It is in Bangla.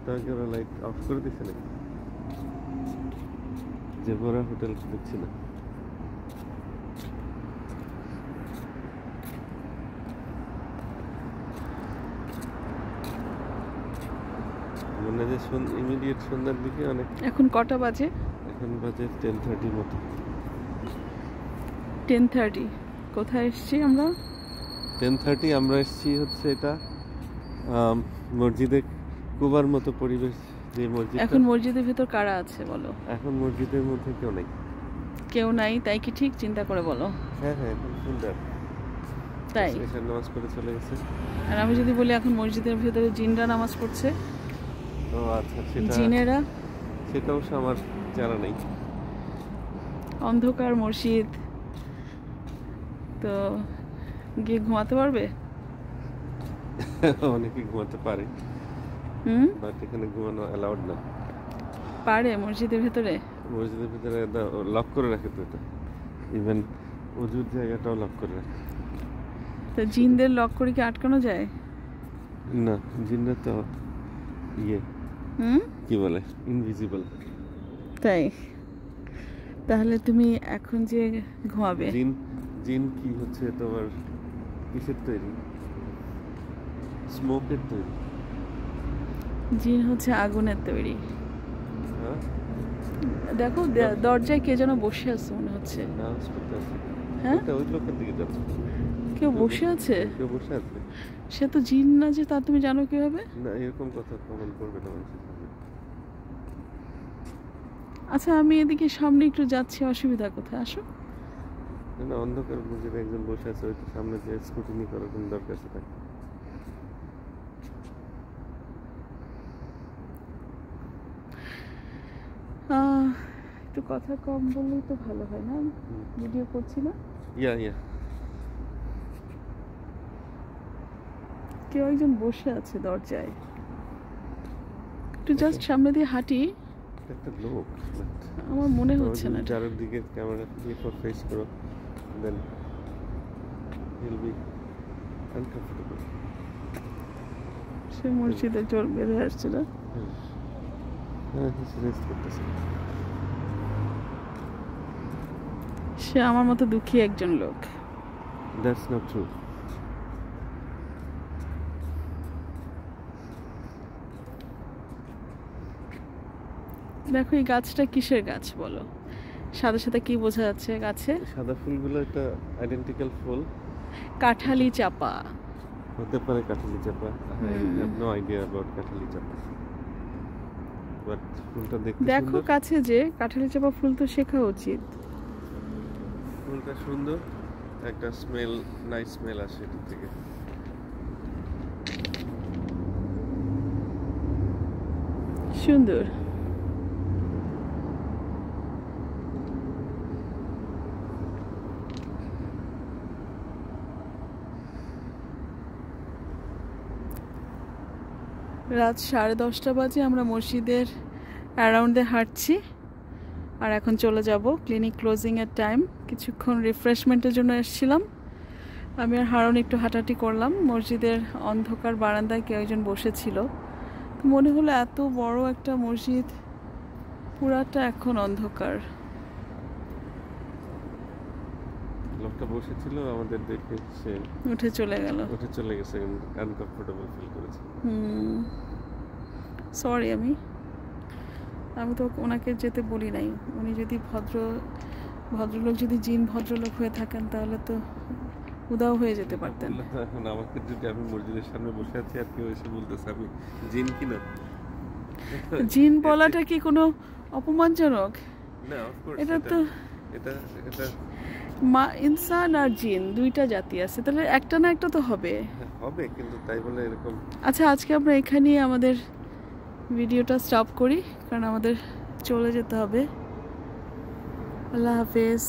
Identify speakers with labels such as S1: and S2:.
S1: সপ্তাহে ওরা লাইট অফ করে দিচ্ছে নাকি? যে বড় হোটেল দেখছি না। মানে যে ইমিডিয়েট সন্ধ্যার দিকে অনেক।
S2: এখন কটা বাজে?
S1: এখন বাজে 10:30 মতো।
S2: 10:30। কোথায় এসেছি আমরা?
S1: 10:30 আমরা এসেছি হচ্ছে এটা মসজিদে কুবার মতো পরিবেশ যে মসজিদ।
S2: এখন মসজিদের ভিতর কারা আছে বলো?
S1: এখন মসজিদের মধ্যে কেউ নেই।
S2: কেউ নাই, তাই কি ঠিক? চিন্তা করে বলো।
S1: হ্যাঁ হ্যাঁ, এখন সুন্দর।
S2: তাই
S1: এসে নামাজ পড়ে চলে গেছে।
S2: আর আমি যদি বলি এখন মসজিদের ভিতরে জিনরা নামাজ পড়ছে।
S1: ও আচ্ছা, সেটা
S2: জিনেরা,
S1: সেটা অবশ্য আমার জানা নেই।
S2: অন্ধকার মসজিদ, তো গিয়ে ঘুমাতে পারবে?
S1: অনেকে ঘুমাতে পারে, বাট এখানে ঘুমানো অ্যালাউড না।
S2: পারে মসজিদের ভিতরে?
S1: মসজিদের ভিতরে লক করে রাখে তো, এটা ইভেন ওজুর জায়গাটাও লক করে রাখে।
S2: তো জিনদের লক করে কি আটকানো যায়?
S1: না, জিনরা তো ইয়ে কি বলে, ইনভিজিবল।
S2: তাই? তাহলে তুমি এখন যে ঘুমাবে,
S1: জিন জিন কি হচ্ছে তোমার কিসের তৈরি? স্মোকের তৈরি।
S2: জিন হচ্ছে আগুনের তৈরি।
S1: হ্যাঁ,
S2: দেখো দরজায় কে যেন বসে আছে মনে হচ্ছে। হ্যাঁ,
S1: ওই লোকের দিকে যাচ্ছে।
S2: কেউ বসে আছে?
S1: কেউ বসে আছে।
S2: সে তো জিন না যে, তা তুমি জানো কিভাবে?
S1: না, এরকম কথা কমেন্ট করবে না মানুষের সামনে।
S2: আচ্ছা, আমি এদিকে সামনে একটু যাচ্ছি, অসুবিধা কোথায়? আসো।
S1: না, অন্ধকার মসজিদে একজন বসে আছে, ওই তো সামনে যে স্কুটিনি করার কোনো দরকার আছে তাকে?
S2: একটু কথা কম বললেই তো ভালো হয় না? ভিডিও করছি না।
S1: ইয়া
S2: কেউ একজন বসে আছে দরজায়, একটু জাস্ট সামনে দিয়ে হাঁটি।
S1: একটা লোক,
S2: আমার মনে হচ্ছে না।
S1: যার দিকে ক্যামেরা দিয়ে ফেস করো, দেন he'll be uncomfortable.
S2: সে মসজিদে জোর বেঁধে আসছে না?
S1: হ্যাঁ, রেস্ট করতেছে।
S2: সে আমার মতো দুঃখী একজন লোক।
S1: That's not true.
S2: দেখো এই গাছটা কিসের গাছ বলো? সাদা সাদা কি বোঝা যাচ্ছে গাছে?
S1: সাদা ফুলগুলো একটা আইডেন্টিক্যাল ফুল।
S2: কাঁঠালি চাপা
S1: হতে পারে, কাঁঠালি চাপা। I have no idea about কাঁঠালি চাপা, বাট ফুলটা দেখতে সুন্দর।
S2: দেখো কাছে যে কাঁঠালি চাপা ফুল তো শেখা উচিত।
S1: ফুলটা সুন্দর, একটা স্মেল, নাইস স্মেল আসে এর থেকে।
S2: সুন্দর। রাত 10:30 বাজে, আমরা মসজিদের অ্যারাউন্ডে হাঁটছি আর এখন চলে যাব। ক্লিনিক ক্লোজিং এর টাইম। কিছুক্ষণ রিফ্রেশমেন্টের জন্য এসেছিলাম আমি আর হারুন, একটু হাঁটাহাঁটি করলাম। মসজিদের অন্ধকার বারান্দায় কেউ একজন বসেছিল, মনে হলো এত বড় একটা মসজিদ পুরাটা এখন অন্ধকার।
S1: লোকটা বসেছিল আমাদের দেখে, সে
S2: উঠে চলে
S1: গেছে, আনকমফোর্টেবল ফিল করেছে।
S2: সরি, আমি তো ওনাকে যেতে বলি নাই। উনি যদি ভদ্রলোক, যদি জিন ভদ্রলোক হয়ে থাকেন তাহলে তো উদাও হয়ে যেতে পারতেন।
S1: এখন আমাকে যদি, আমি মসজিদের সামনে বসে আছি আর কেউ এসে বলতেছে আমি জিন কিনা,
S2: জিন বলাটা কি কোনো অপমানজনক?
S1: না, অফ কোর্স
S2: এটা তো
S1: এটা
S2: ইনসান আর জিন দুইটা জাতি আছে, তাহলে একটা না একটা তো হবে।
S1: কিন্তু তাই বলে এরকম।
S2: আচ্ছা, আজকে আমরা এখানেই আমাদের ভিডিওটা স্টপ করি, কারণ আমাদের চলে যেতে হবে। আল্লাহ হাফেজ।